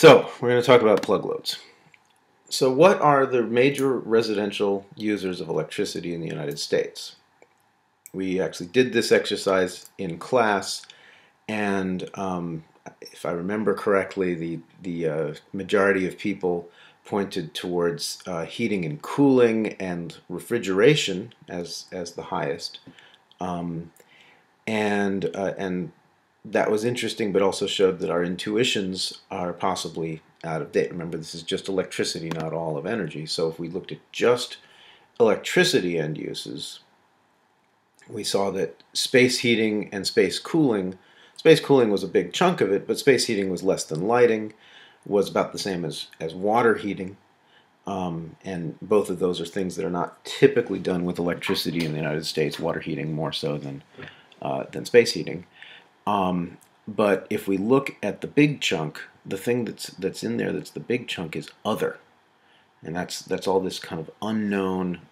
So, we're going to talk about plug loads. So, what are the major residential users of electricity in the United States? We actually did this exercise in class, and if I remember correctly, the majority of people pointed towards heating and cooling and refrigeration as the highest, um, and that was interesting, but also showed that our intuitions are possibly out of date. Remember, this is just electricity, not all of energy. So if we looked at just electricity end uses, we saw that space heating and space cooling was a big chunk of it, but space heating was less than lighting, was about the same as water heating. And both of those are things that are not typically done with electricity in the United States, water heating more so than space heating. But if we look at the big chunk, the thing that's in there that's the big chunk is other, and that's all this kind of unknown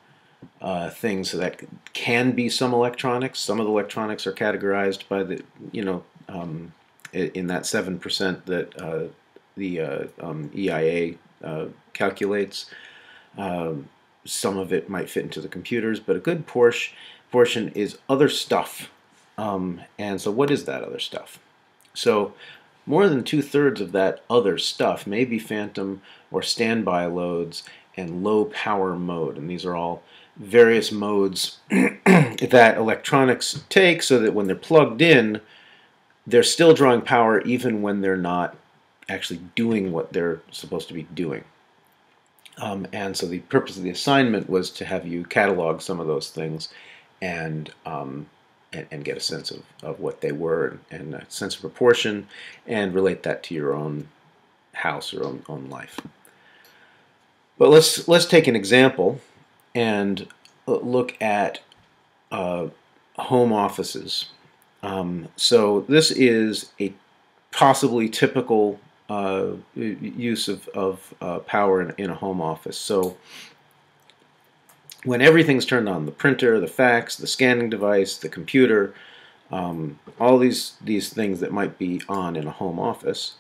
things. So that can be some electronics. Some of the electronics are categorized by the in that 7% that the EIA calculates. Some of it might fit into the computers, but a good portion is other stuff. And so what is that other stuff? So more than 2/3 of that other stuff may be phantom or standby loads and low power mode. And these are all various modes that electronics take so that when they're plugged in, they're still drawing power even when they're not actually doing what they're supposed to be doing. And so the purpose of the assignment was to have you catalog some of those things and get a sense of what they were and a sense of proportion and relate that to your own house or own life. But let's take an example and look at home offices. So this is a possibly typical use of power in a home office. So when everything's turned on, the printer, the fax, the scanning device, the computer, all these things that might be on in a home office,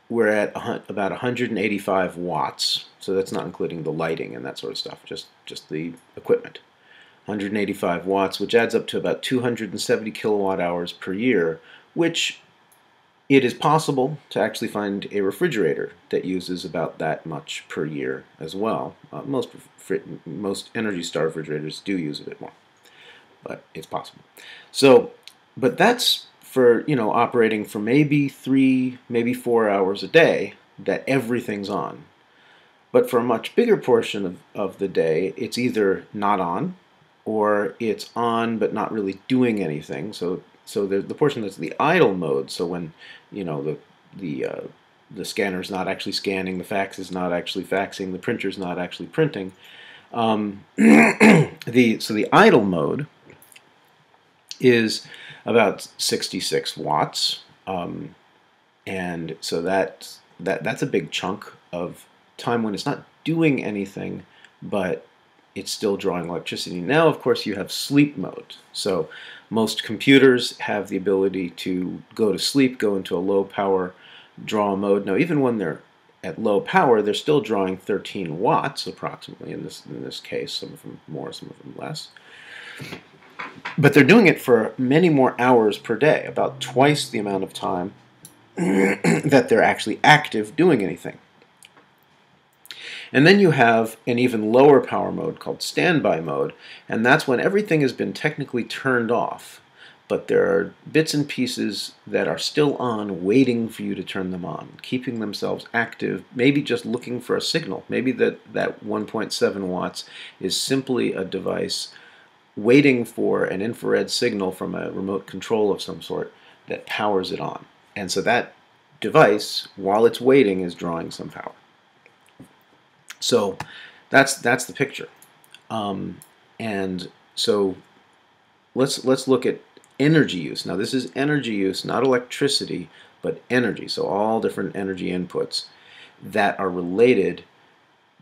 we're at about 185 watts. So that's not including the lighting and that sort of stuff, just the equipment. 185 watts, which adds up to about 270 kilowatt hours per year, which it is possible to actually find a refrigerator that uses about that much per year as well. Most Energy Star refrigerators do use a bit more, but it's possible. So, but that's for operating for maybe 3, maybe 4 hours a day that everything's on. But for a much bigger portion of the day, it's either not on, or it's on but not really doing anything. So the portion that's the idle mode. So when the scanner's not actually scanning, the fax is not actually faxing, the printer's not actually printing. The idle mode is about 66 watts, and so that's a big chunk of time when it's not doing anything, but it's still drawing electricity. Now, of course, you have sleep mode. So most computers have the ability to go to sleep, go into a low power draw mode. Now, even when they're at low power, they're still drawing 13 watts approximately in this case, some of them more, some of them less. But they're doing it for many more hours per day, about twice the amount of time that they're actually active doing anything. And then you have an even lower power mode called standby mode, and that's when everything has been technically turned off, but there are bits and pieces that are still on waiting for you to turn them on, keeping themselves active, maybe just looking for a signal. Maybe that 1.7 watts is simply a device waiting for an infrared signal from a remote control of some sort that powers it on. And so that device, while it's waiting, is drawing some power. So that's the picture, and so let's look at energy use. Now this is energy use, not electricity, but energy. So all different energy inputs that are related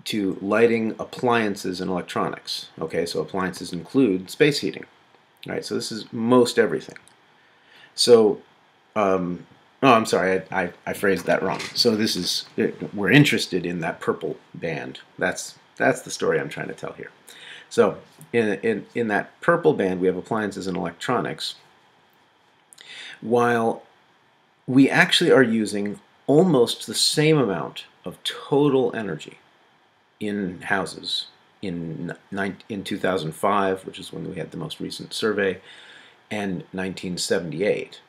to lighting appliances and electronics. Okay, so appliances include space heating. All right, so this is most everything. So Oh, I'm sorry, I phrased that wrong. So this is, we're interested in that purple band. That's the story I'm trying to tell here. So in that purple band, we have appliances and electronics, while we actually are using almost the same amount of total energy in houses in 2005, which is when we had the most recent survey, and 1978.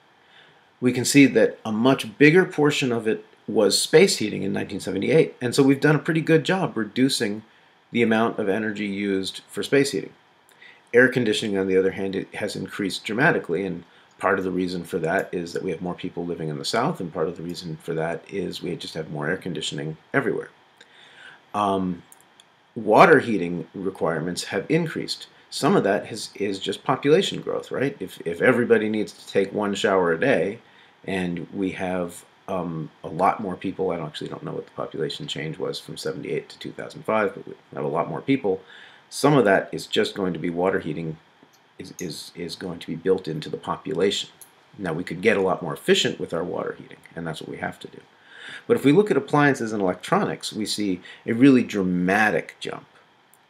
We can see that a much bigger portion of it was space heating in 1978, and so we've done a pretty good job reducing the amount of energy used for space heating. Air conditioning, on the other hand, it has increased dramatically, and part of the reason for that is that we have more people living in the South, and part of the reason for that is we just have more air conditioning everywhere. Water heating requirements have increased. Some of that is just population growth, right? If everybody needs to take one shower a day, and we have a lot more people, I actually don't know what the population change was from 78 to 2005, but we have a lot more people. Some of that is just going to be water heating is going to be built into the population. Now, we could get a lot more efficient with our water heating, and that's what we have to do. But if we look at appliances and electronics, we see a really dramatic jump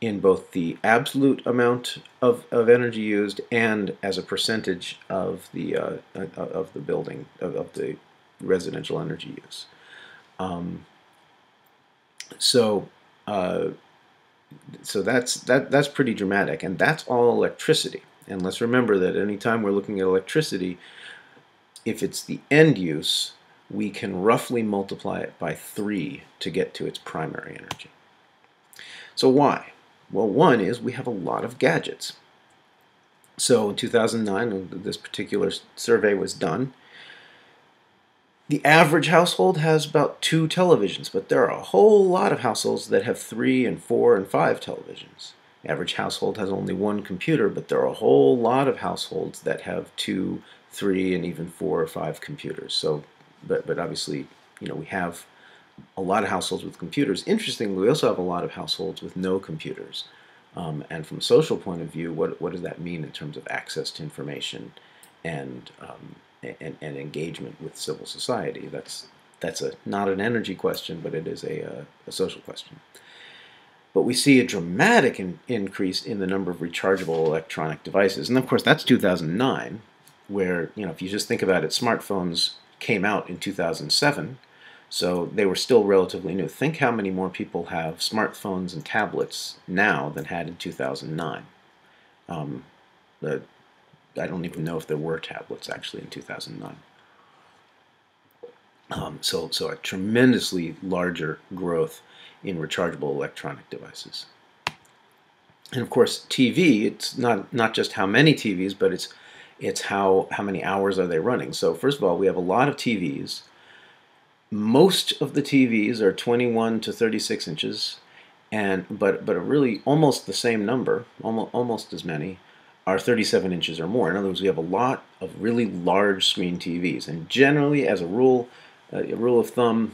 in both the absolute amount of energy used and as a percentage of the building of the residential energy use. So that's pretty dramatic, and that's all electricity. And let's remember that anytime we're looking at electricity, if it's the end use, we can roughly multiply it by 3 to get to its primary energy. So why? Well, one is we have a lot of gadgets. So in 2009, when this particular survey was done, the average household has about 2 televisions, but there are a whole lot of households that have 3 and 4 and 5 televisions. The average household has only 1 computer, but there are a whole lot of households that have 2, 3, and even 4 or 5 computers. So, but obviously, we have a lot of households with computers. Interestingly, we also have a lot of households with no computers. And from a social point of view, what does that mean in terms of access to information and engagement with civil society? That's not an energy question, but it is a social question. But we see a dramatic increase in the number of rechargeable electronic devices. And of course, that's 2009, where, if you just think about it, smartphones came out in 2007, so they were still relatively new. Think how many more people have smartphones and tablets now than had in 2009. I don't even know if there were tablets actually in 2009. So a tremendously larger growth in rechargeable electronic devices. And of course, TV, it's not just how many TVs, but it's how many hours are they running. So first of all, we have a lot of TVs. Most of the TVs are 21 to 36 inches, but really almost the same number, almost as many, are 37 inches or more. In other words, we have a lot of really large screen TVs. And generally, as a rule of thumb,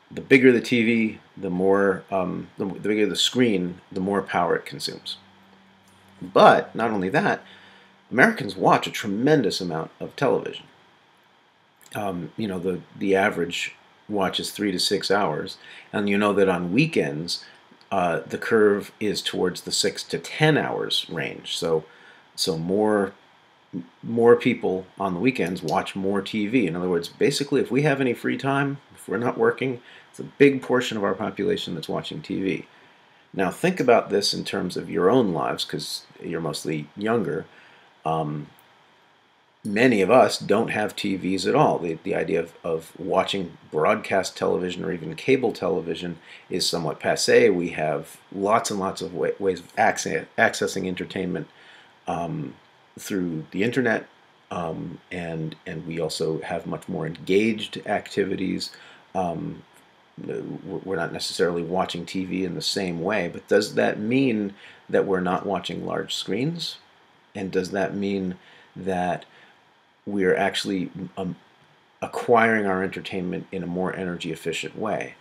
the bigger the TV, the bigger the screen, the more power it consumes. But not only that, Americans watch a tremendous amount of television. The average watches 3 to 6 hours, and you know that on weekends the curve is towards the 6 to 10 hours range. So more people on the weekends watch more TV. In other words, basically, if we have any free time, if we're not working, it's a big portion of our population that's watching TV. Now think about this in terms of your own lives, because you're mostly younger. Many of us don't have TVs at all. The idea of watching broadcast television or even cable television is somewhat passé. We have lots and lots of ways of accessing entertainment through the internet, and we also have much more engaged activities. We're not necessarily watching TV in the same way, but does that mean that we're not watching large screens? And does that mean that we're actually acquiring our entertainment in a more energy efficient way?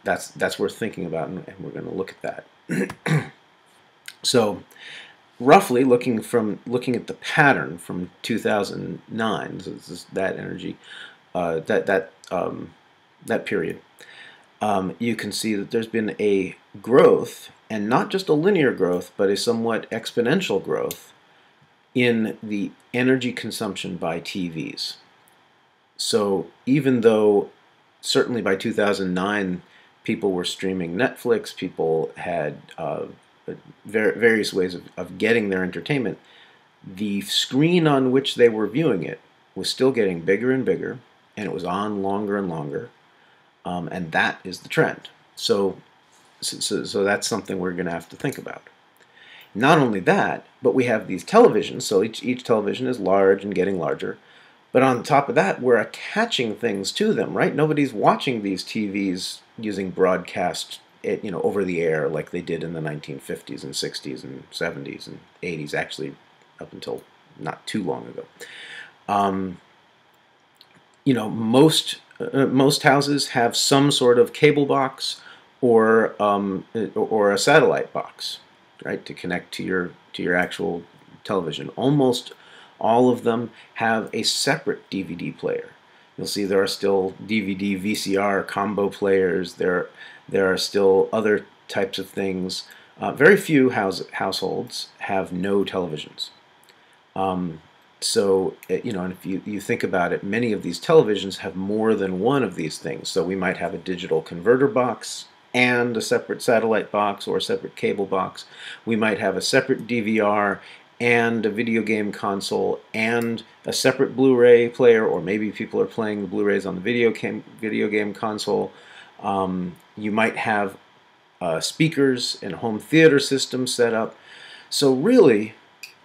That's worth thinking about, and we're going to look at that. So roughly looking at the pattern from 2009, so this is that energy, that period, you can see that there's been a growth, and not just a linear growth, but a somewhat exponential growth in the energy consumption by TVs. So even though certainly by 2009 people were streaming Netflix, people had various ways of getting their entertainment, the screen on which they were viewing it was still getting bigger and bigger, and it was on longer and longer, and that is the trend. So that's something we're going to have to think about. Not only that, but we have these televisions, so each television is large and getting larger, but on top of that, we're attaching things to them, right? Nobody's watching these TVs using broadcast, over the air like they did in the 1950s and 60s and 70s and 80s, actually up until not too long ago. Most houses have some sort of cable box or a satellite box, right, to connect to your actual television. Almost all of them have a separate DVD player. You'll see there are still DVD, VCR combo players. There are still other types of things. Very few households have no televisions. And if you think about it, many of these televisions have more than one of these things. So we might have a digital converter box and a separate satellite box or a separate cable box. We might have a separate DVR and a video game console and a separate Blu-ray player, or maybe people are playing the Blu-rays on the video game console. You might have speakers and home theater systems set up. So really,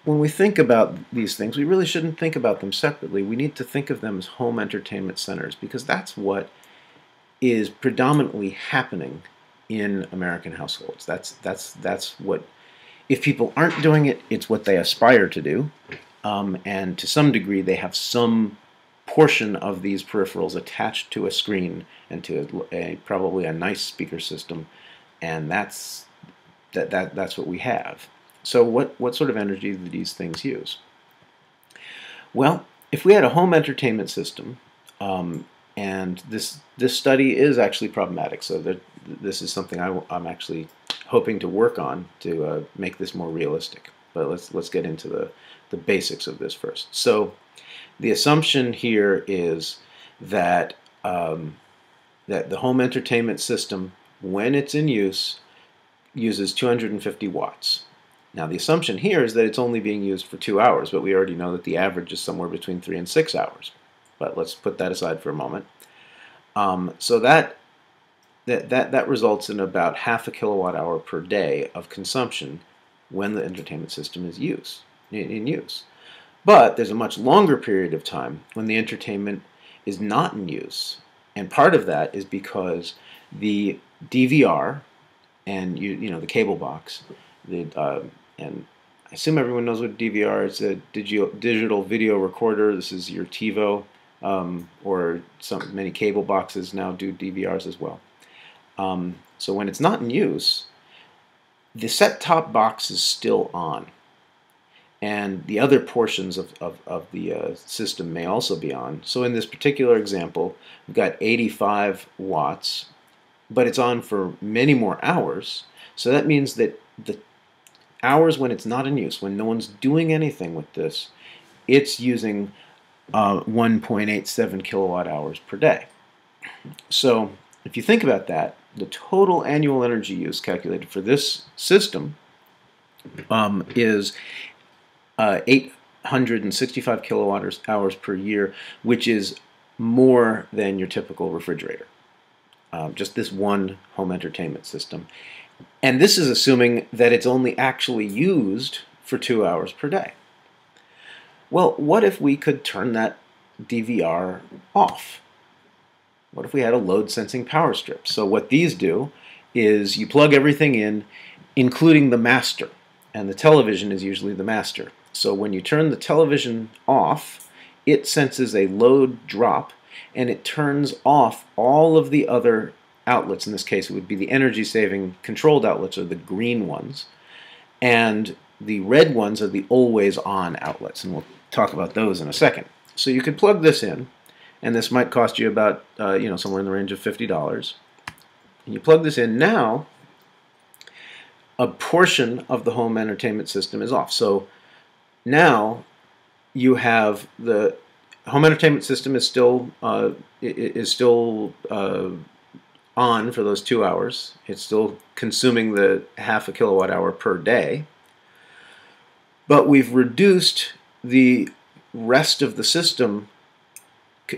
when we think about these things, we really shouldn't think about them separately. We need to think of them as home entertainment centers, because that's what is predominantly happening in American households. That's what, if people aren't doing it, it's what they aspire to do. And to some degree, they have some portion of these peripherals attached to a screen and to probably a nice speaker system, and that's what we have. So what sort of energy do these things use? Well, if we had a home entertainment system, and this study is actually problematic, so this is something I'm actually hoping to work on to make this more realistic. But let's get into the basics of this first. So the assumption here is that that the home entertainment system, when it's in use, uses 250 watts. Now the assumption here is that it's only being used for 2 hours, but we already know that the average is somewhere between 3 and 6 hours. But let's put that aside for a moment. So that results in about half a kilowatt hour per day of consumption when the entertainment system is in use. But there's a much longer period of time when the entertainment is not in use, and part of that is because the DVR and the cable box, and I assume everyone knows what DVR is. It's a digital video recorder. This is your TiVo, or many cable boxes now do DVRs as well. So when it's not in use, the set-top box is still on, and the other portions of the system may also be on. So in this particular example, we've got 85 watts, but it's on for many more hours. So that means that the hours when it's not in use, when no one's doing anything with this, it's using 1.87 kilowatt hours per day. So if you think about that, the total annual energy use calculated for this system is 865 kilowatt hours per year, which is more than your typical refrigerator. Just this one home entertainment system. And this is assuming that it's only actually used for 2 hours per day. Well, what if we could turn that DVR off? What if we had a load sensing power strip? So what these do is you plug everything in, including the master, and the television is usually the master. So when you turn the television off, it senses a load drop, and it turns off all of the other outlets. In this case, it would be the energy-saving controlled outlets, or the green ones, and the red ones are the always-on outlets, and we'll talk about those in a second. So you could plug this in, and this might cost you about somewhere in the range of $50. And you plug this in. Now a portion of the home entertainment system is off. So now you have the home entertainment system is still on for those 2 hours. It's still consuming the half a kilowatt hour per day, but we've reduced the rest of the system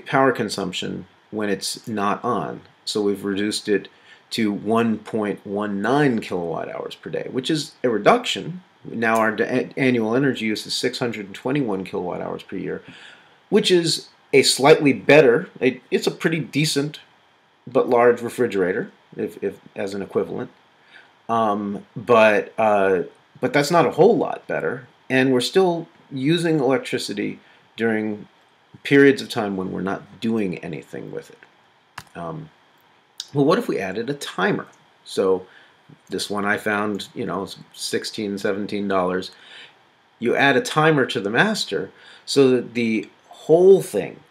power consumption when it's not on. So we've reduced it to 1.19 kilowatt hours per day, which is a reduction. Now our annual energy use is 621 kilowatt hours per year, which is a slightly better, it's a pretty decent but large refrigerator, if as an equivalent. But that's not a whole lot better, and we're still using electricity during periods of time when we're not doing anything with it. Well, what if we added a timer? So this one I found, $16, $17. You add a timer to the master so that the whole thing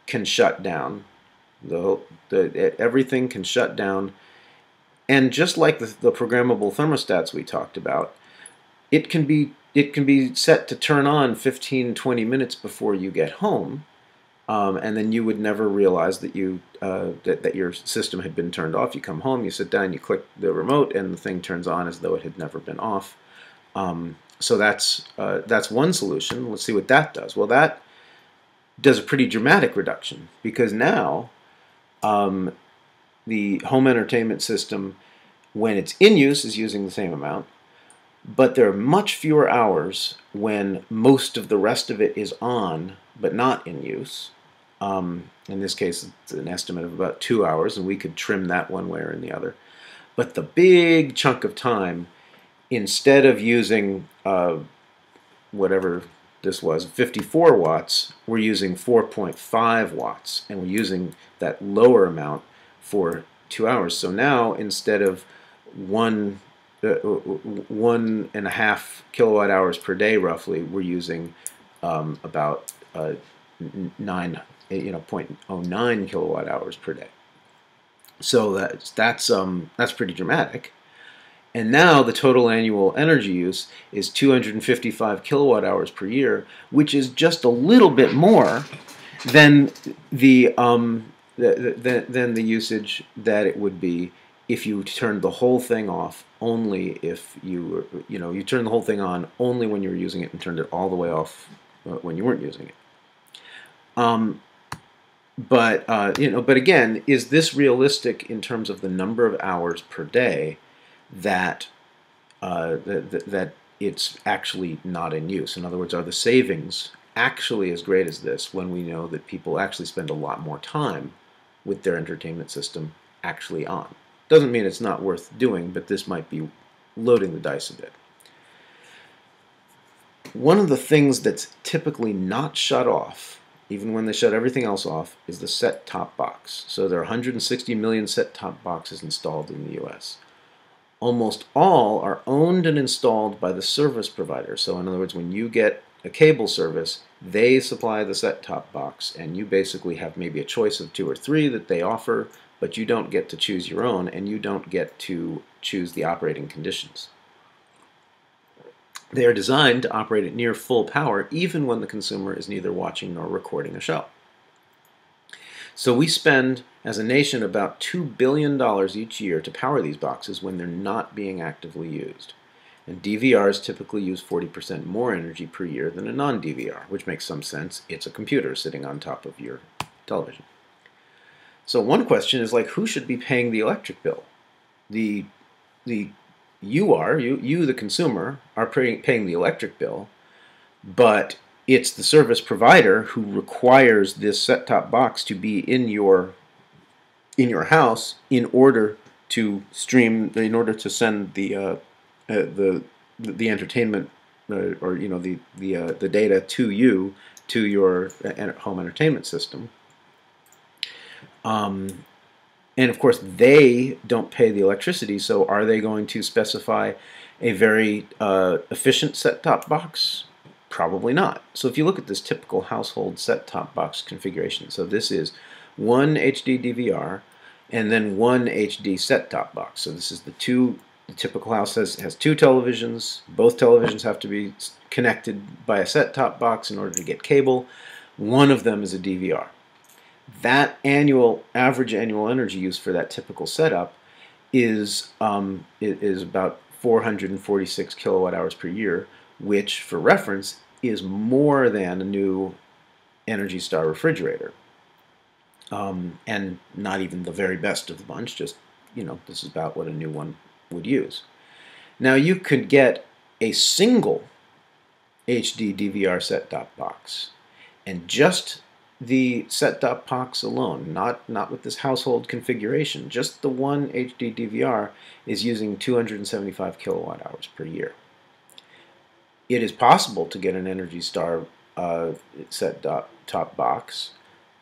can shut down. Everything can shut down, and just like the programmable thermostats we talked about, it can be set to turn on 15-20 minutes before you get home, and then you would never realize that that your system had been turned off. You come home, you sit down, you click the remote, and the thing turns on as though it had never been off. So that's one solution. Let's see what that does. Well, that does a pretty dramatic reduction, because now the home entertainment system, when it's in use, is using the same amount, but there are much fewer hours when most of the rest of it is on but not in use. In this case, it's an estimate of about 2 hours, and we could trim that one way or in the other. But the big chunk of time, instead of using whatever this was, 54 watts, we're using 4.5 watts, and we're using that lower amount for 2 hours. So now, instead of 1.5 kilowatt hours per day, roughly, we're using about 0.09 kilowatt hours per day. So that's pretty dramatic. And now the total annual energy use is 255 kilowatt hours per year, which is just a little bit more than the usage that it would be if you turned the whole thing off only if you turned the whole thing on only when you were using it and turned it all the way off when you weren't using it. But again, is this realistic in terms of the number of hours per day that it's actually not in use? In other words, are the savings actually as great as this when we know that people actually spend a lot more time with their entertainment system actually on? Doesn't mean it's not worth doing, but this might be loading the dice a bit. One of the things that's typically not shut off, even when they shut everything else off, is the set-top box. So there are 160 million set-top boxes installed in the US. Almost all are owned and installed by the service provider. So in other words, when you get a cable service, they supply the set-top box, and you basically have maybe a choice of 2 or 3 that they offer, but you don't get to choose your own, and you don't get to choose the operating conditions. They are designed to operate at near full power even when the consumer is neither watching nor recording a show. So we spend, as a nation, about $2 billion each year to power these boxes when they're not being actively used. And DVRs typically use 40% more energy per year than a non-DVR, which makes some sense. It's a computer sitting on top of your television. So one question is, like, who should be paying the electric bill? You, the consumer, are paying the electric bill, but it's the service provider who requires this set-top box to be in your house in order to stream, in order to send the entertainment or the data to you, to your home entertainment system. And of course, they don't pay the electricity, so are they going to specify a very efficient set-top box Probably not. So if you look at this typical household set-top box configuration, so this is one HD DVR and then one HD set-top box. So this is the typical house has two televisions. Both televisions have to be connected by a set-top box in order to get cable. One of them is a DVR. That average annual energy use for that typical setup is about 446 kilowatt hours per year, which, for reference, is more than a new Energy Star refrigerator. And not even the very best of the bunch, just, this is about what a new one would use. Now, you could get a single HD DVR set-top box, and just the set-top box alone, not with this household configuration, just the one HD DVR is using 275 kilowatt hours per year. It is possible to get an Energy Star set-top box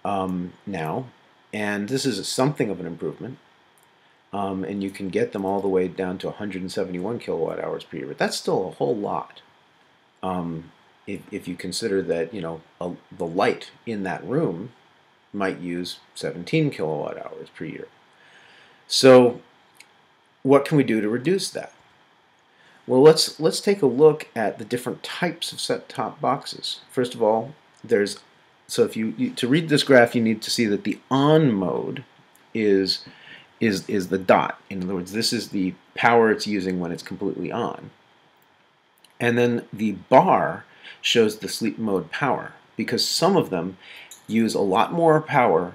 now, and this is something of an improvement, and you can get them all the way down to 171 kilowatt hours per year, but that's still a whole lot. If you consider that, the light in that room might use 17 kilowatt hours per year. So what can we do to reduce that? Well, let's take a look at the different types of set-top boxes. First of all, to read this graph, you need to see that the on mode is the dot. In other words, this is the power it's using when it's completely on. And then the bar shows the sleep mode power, because some of them use a lot more power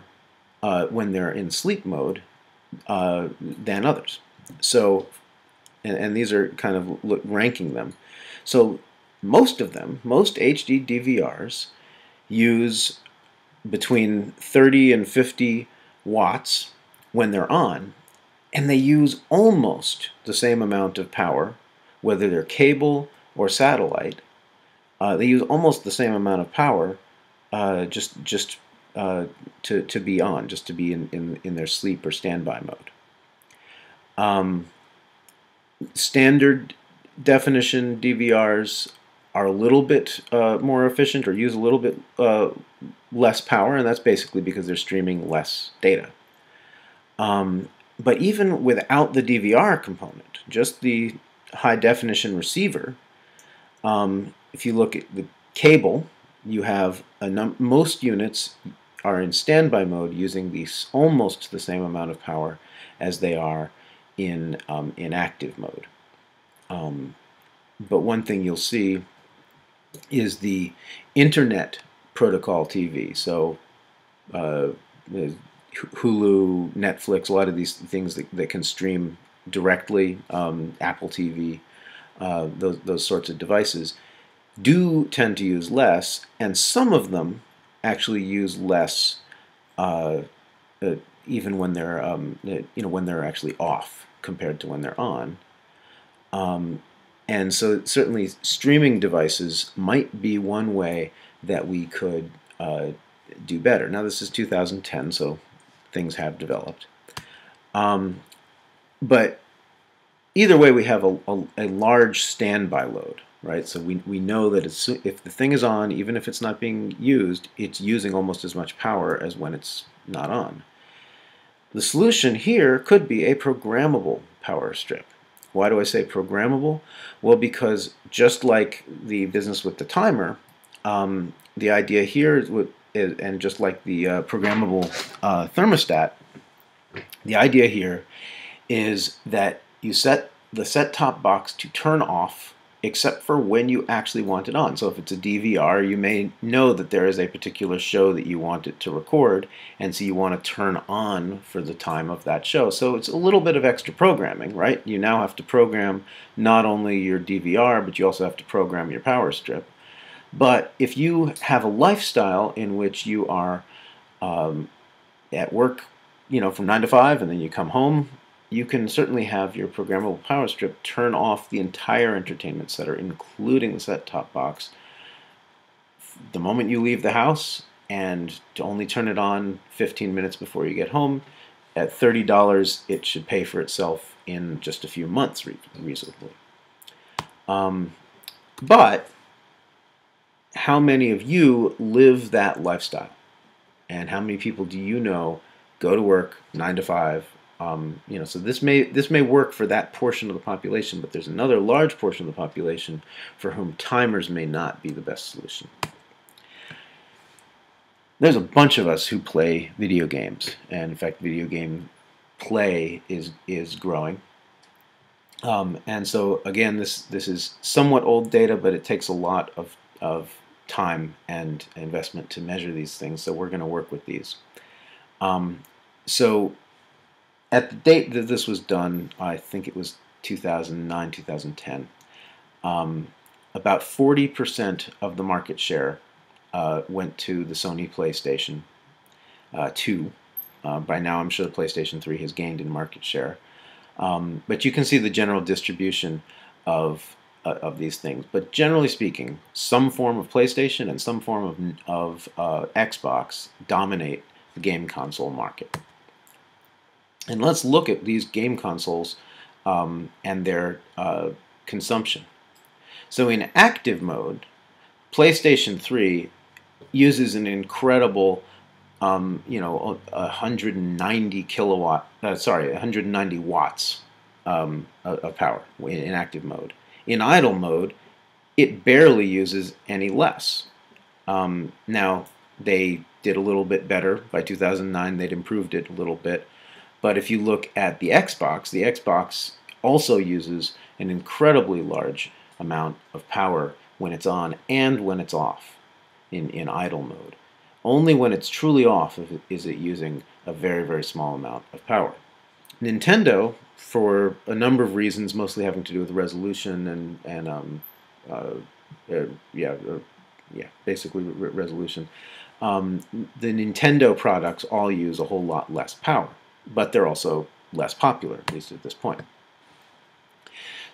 when they're in sleep mode than others. So, and these are kind of ranking them. So most of them, most HD DVRs, use between 30 and 50 watts when they're on, and they use almost the same amount of power, whether they're cable or satellite. They use almost the same amount of power just to be on, just to be in their sleep or standby mode. Standard definition DVRs are a little bit more efficient, or use a little bit less power, and that's basically because they're streaming less data. But even without the DVR component, just the high definition receiver, if you look at the cable, you have most units are in standby mode using almost the same amount of power as they are in active mode. But one thing you'll see is the Internet Protocol TV. So Hulu, Netflix, a lot of these things that can stream directly, Apple TV, those sorts of devices, do tend to use less, and some of them actually use less even when they're when they're actually off compared to when they're on. And so certainly streaming devices might be one way that we could do better. Now this is 2010, so things have developed. But either way, we have a large standby load, right? So we know that if the thing is on, even if it's not being used, it's using almost as much power as when it's not on. The solution here could be a programmable power strip. Why do I say programmable? Well, because just like the business with the timer, the idea here and just like the programmable thermostat, the idea here is that you set the set-top box to turn off except for when you actually want it on. So if it's a DVR, you may know that there is a particular show that you want it to record, and so you want to turn on for the time of that show. So it's a little bit of extra programming, right? You now have to program not only your DVR, but you also have to program your power strip. But if you have a lifestyle in which you are at work, from 9 to 5, and then you come home, you can certainly have your programmable power strip turn off the entire entertainment center, including the set-top box, the moment you leave the house, and to only turn it on 15 minutes before you get home. At $30, it should pay for itself in just a few months reasonably. But how many of you live that lifestyle? And how many people do you know go to work 9 to 5? So this may work for that portion of the population, but there's another large portion of the population for whom timers may not be the best solution. There's a bunch of us who play video games, and in fact, video game play is growing. And so again, this is somewhat old data, but it takes a lot of time and investment to measure these things. So we're going to work with these. So at the date that this was done, I think it was 2009, 2010, about 40% of the market share went to the Sony PlayStation 2. By now, I'm sure the PlayStation 3 has gained in market share. But you can see the general distribution of these things. But generally speaking, some form of PlayStation and some form of Xbox dominate the game console market. And let's look at these game consoles and their consumption. So in active mode, PlayStation 3 uses an incredible 190 190 watts of power in active mode. In idle mode, it barely uses any less. Now, they did a little bit better. By 2009, they'd improved it a little bit. But if you look at the Xbox also uses an incredibly large amount of power when it's on and when it's off in idle mode. Only when it's truly off is it using a very, very small amount of power. Nintendo, for a number of reasons, mostly having to do with resolution basically resolution, the Nintendo products all use a whole lot less power, but they're also less popular, at least at this point.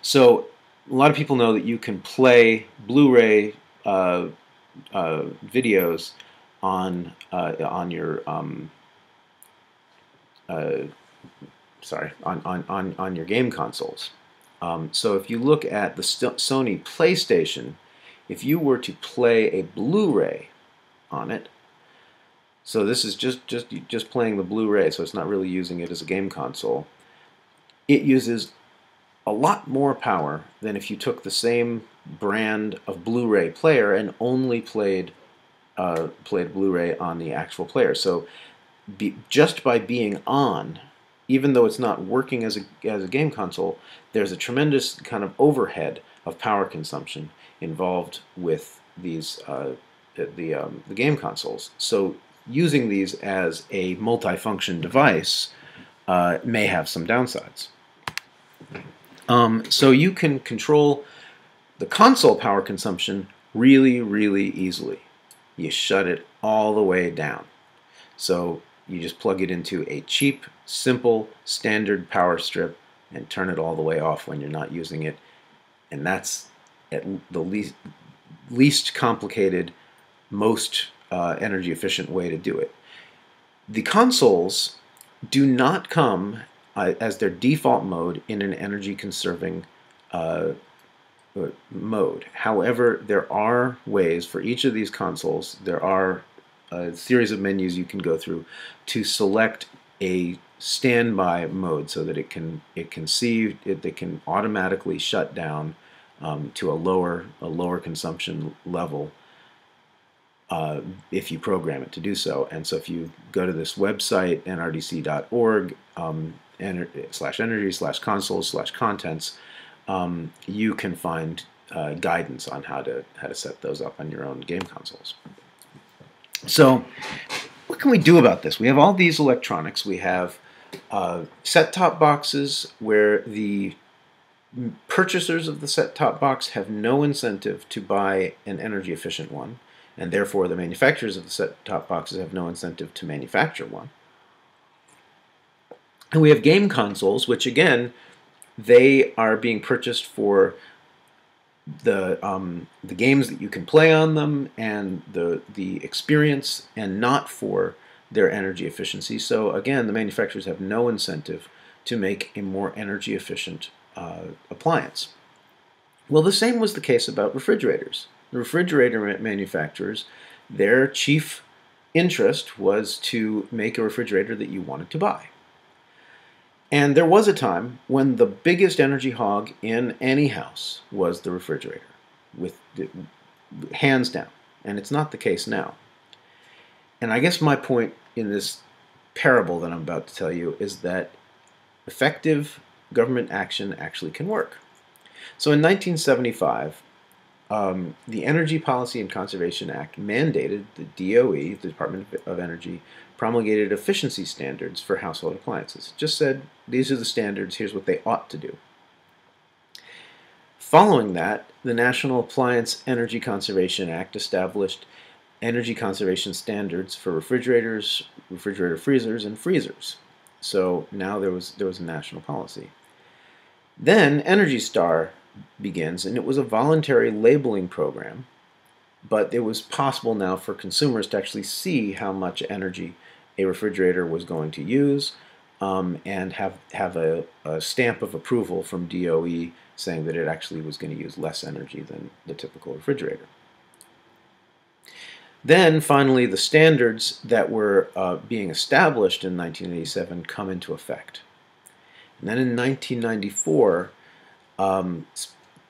So a lot of people know that you can play Blu-ray videos on your on your game consoles. So if you look at the Sony PlayStation, if you were to play a Blu-ray on it, so this is just playing the Blu-ray, so it's not really using it as a game console. It uses a lot more power than if you took the same brand of Blu-ray player and only played Blu-ray on the actual player. So just by being on, even though it's not working as a game console, there's a tremendous kind of overhead of power consumption involved with these the game consoles. So using these as a multifunction device may have some downsides. So you can control the console power consumption really, really easily. You shut it all the way down. So you just plug it into a cheap, simple, standard power strip and turn it all the way off when you're not using it. And that's at the least complicated, most energy efficient way to do it. The consoles do not come as their default mode in an energy conserving mode. However, there are ways for each of these consoles, there are a series of menus you can go through to select a standby mode so that it can automatically shut down to a lower consumption level if you program it to do so. And so if you go to this website, nrdc.org /energy/consoles/contents, you can find guidance on how to set those up on your own game consoles. So what can we do about this? We have all these electronics. We have set-top boxes where the purchasers of the set-top box have no incentive to buy an energy-efficient one, and therefore the manufacturers of the set-top boxes have no incentive to manufacture one. And we have game consoles, which again, they are being purchased for the games that you can play on them and the experience, and not for their energy efficiency. So again, the manufacturers have no incentive to make a more energy efficient appliance. Well, the same was the case about refrigerators. The refrigerator manufacturers, their chief interest was to make a refrigerator that you wanted to buy. And there was a time when the biggest energy hog in any house was the refrigerator, with hands down. And it's not the case now. And I guess my point in this parable that I'm about to tell you is that effective government action actually can work. So in 1975, the Energy Policy and Conservation Act mandated the DOE, the Department of Energy, promulgated efficiency standards for household appliances. It just said, these are the standards, here's what they ought to do. Following that, the National Appliance Energy Conservation Act established energy conservation standards for refrigerators, refrigerator freezers, and freezers. So now there was a national policy. Then Energy Star begins, and it was a voluntary labeling program, but it was possible now for consumers to actually see how much energy a refrigerator was going to use, and have a stamp of approval from DOE saying that it actually was going to use less energy than the typical refrigerator. Then finally the standards that were being established in 1987 come into effect. And then in 1994,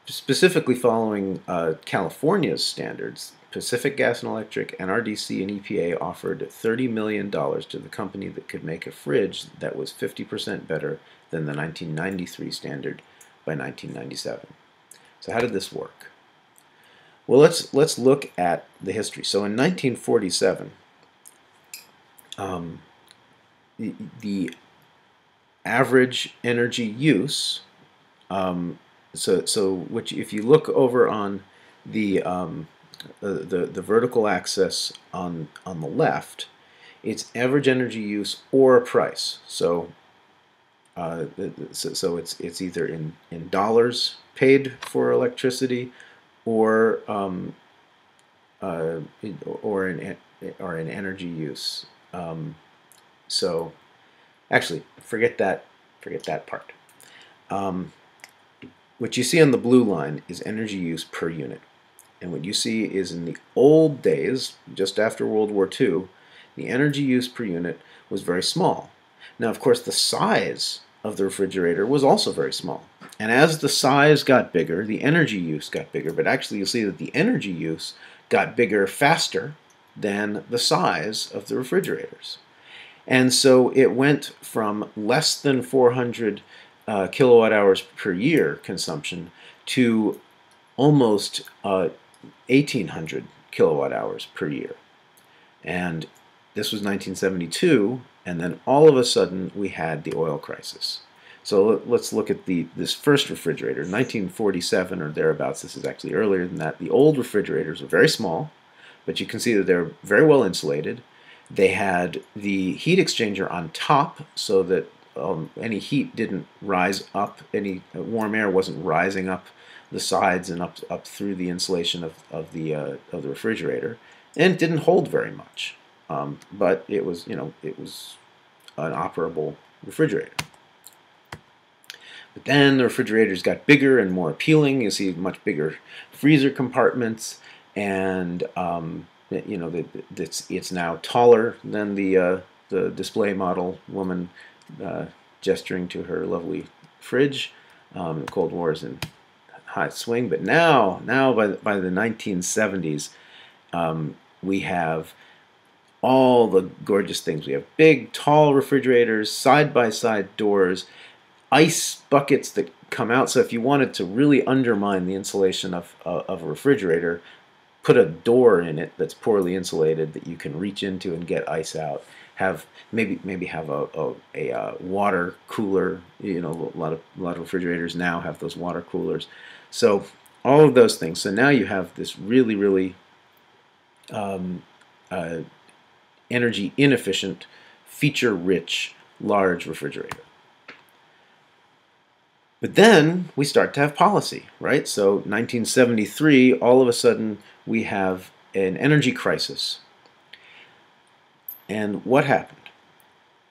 specifically following California's standards, Pacific Gas and Electric, NRDC, and EPA offered $30 million to the company that could make a fridge that was 50% better than the 1993 standard by 1997. So how did this work? Well, let's look at the history. So in 1947, the average energy use, which if you look over on the vertical axis on the left, it's average energy use or price. So it's either in dollars paid for electricity, or in energy use. So actually, forget that part. What you see on the blue line is energy use per unit. And what you see is in the old days, just after World War II, the energy use per unit was very small. Now, of course, the size of the refrigerator was also very small. And as the size got bigger, the energy use got bigger. But actually, you'll see that the energy use got bigger faster than the size of the refrigerators. And so it went from less than 400 kilowatt hours per year consumption to almost 1,800 kilowatt hours per year. And this was 1972, and then all of a sudden we had the oil crisis. So let's look at this first refrigerator, 1947 or thereabouts. This is actually earlier than that. The old refrigerators were very small, but you can see that they're very well insulated. They had the heat exchanger on top so that any heat didn't rise up, any warm air wasn't rising up the sides and up through the insulation of the refrigerator, and it didn't hold very much, but it was an operable refrigerator. But then the refrigerators got bigger and more appealing. You see much bigger freezer compartments, and it's now taller than the display model woman gesturing to her lovely fridge. The Cold War is in high swing, but now by the 1970s, we have all the gorgeous things. We have big, tall refrigerators, side-by-side doors, ice buckets that come out. So if you wanted to really undermine the insulation of a refrigerator, put a door in it that's poorly insulated that you can reach into and get ice out. Maybe have a water cooler. A lot of refrigerators now have those water coolers. So all of those things. So now you have this really energy inefficient, feature-rich, large refrigerator. But then we start to have policy, right? So 1973, all of a sudden, we have an energy crisis. And what happened?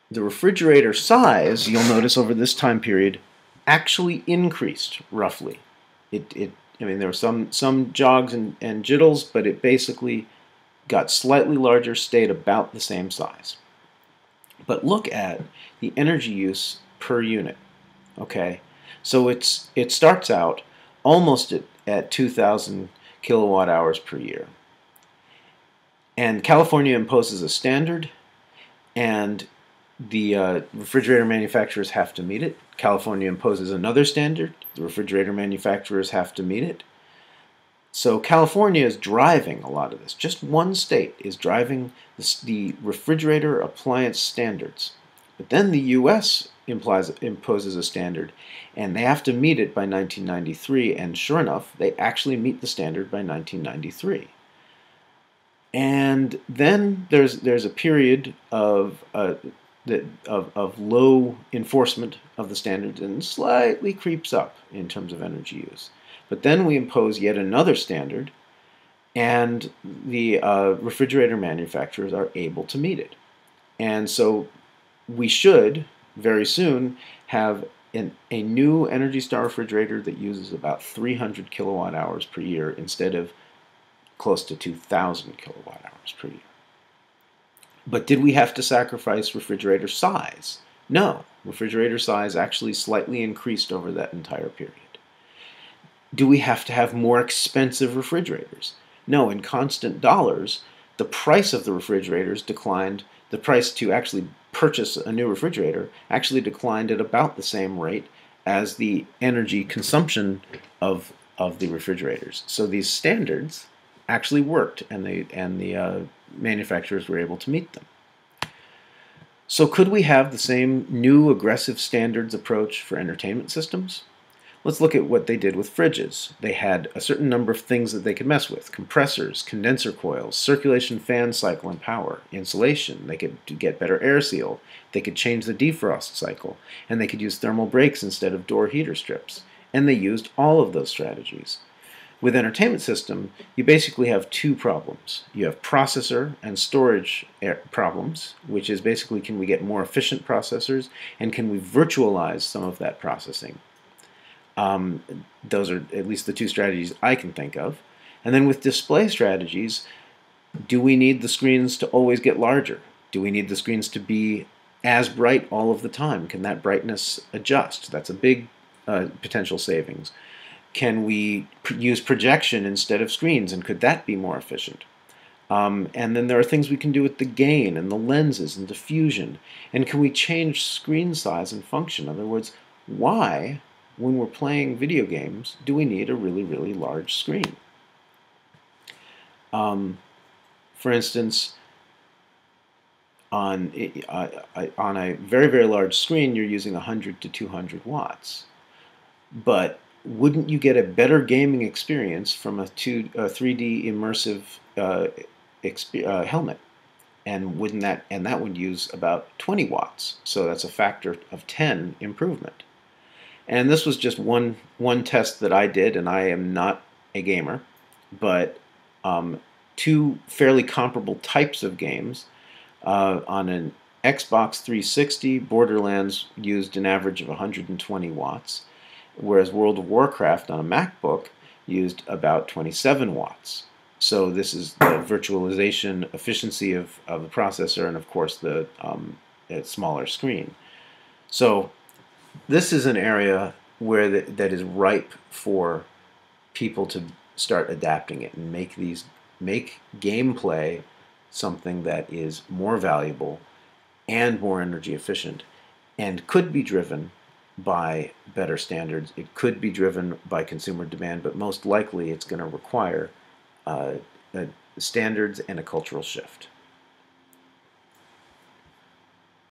The refrigerator size, you'll notice over this time period, actually increased roughly. It I mean, there were some jogs and jittles, but it basically got slightly larger, stayed about the same size. But look at the energy use per unit. Okay, so it starts out almost at 2,000 kilowatt hours per year, and California imposes a standard, and the refrigerator manufacturers have to meet it. California imposes another standard. The refrigerator manufacturers have to meet it. So California is driving a lot of this. Just one state is driving the refrigerator appliance standards. But then the U.S. imposes a standard, and they have to meet it by 1993, and sure enough, they actually meet the standard by 1993. And then there's a period of low enforcement of the standards, and slightly creeps up in terms of energy use. But then we impose yet another standard, and the refrigerator manufacturers are able to meet it. And so we should very soon have a new Energy Star refrigerator that uses about 300 kilowatt hours per year instead of close to 2,000 kilowatt hours per year. But did we have to sacrifice refrigerator size? No. Refrigerator size actually slightly increased over that entire period. Do we have to have more expensive refrigerators? No. In constant dollars, the price of the refrigerators declined. The price to actually purchase a new refrigerator actually declined at about the same rate as the energy consumption of the refrigerators. So these standards actually worked, and the manufacturers were able to meet them. So could we have the same new aggressive standards approach for entertainment systems? Let's look at what they did with fridges. They had a certain number of things that they could mess with: compressors, condenser coils, circulation fan cycle and power, insulation. They could get better air seal. They could change the defrost cycle, and they could use thermal brakes instead of door heater strips. And they used all of those strategies. With entertainment system, you basically have two problems. You have processor and storage problems, which is basically, can we get more efficient processors, and can we virtualize some of that processing? Those are at least the two strategies I can think of. And then with display strategies, do we need the screens to always get larger? Do we need the screens to be as bright all of the time? Can that brightness adjust? That's a big potential savings. Can we use projection instead of screens, and could that be more efficient? And then there are things we can do with the gain and the lenses and diffusion. And can we change screen size and function? In other words, why, when we're playing video games, do we need a really, really large screen? For instance, on a very, very large screen, you're using 100 to 200 watts. But wouldn't you get a better gaming experience from a 3D immersive helmet? And that would use about 20 watts. So that's a factor of 10 improvement. And this was just one test that I did, and I am not a gamer, but two fairly comparable types of games. On an Xbox 360, Borderlands used an average of 120 watts, whereas World of Warcraft on a MacBook used about 27 watts. So this is the virtualization efficiency of the processor, and of course the smaller screen. So this is an area where that is ripe for people to start adapting it and make gameplay something that is more valuable and more energy efficient, and could be driven by better standards. It could be driven by consumer demand, but most likely it's going to require standards and a cultural shift.